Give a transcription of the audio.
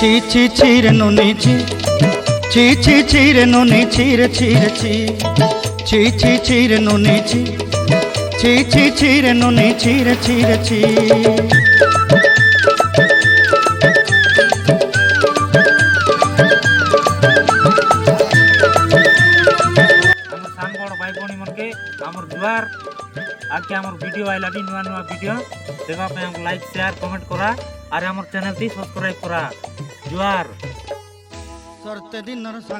ছি ছি ছি রে নুনি ছি ছি ছি ছি রে নুনি ছি রে ছি রে ছি ছি ছি ছি রে নুনি ছি ছি ছি ছি রে নুনি ছি রে ছি রে ছি भाई भौणी मन के आमर जुआर आके आमर वीडियो आइला भी नुआ नुआ वीडियो देखा पे हमको लाइक शेयर कमेंट करा और आमर चैनल टी सब्सक्राइब करा जुआर सरते दिन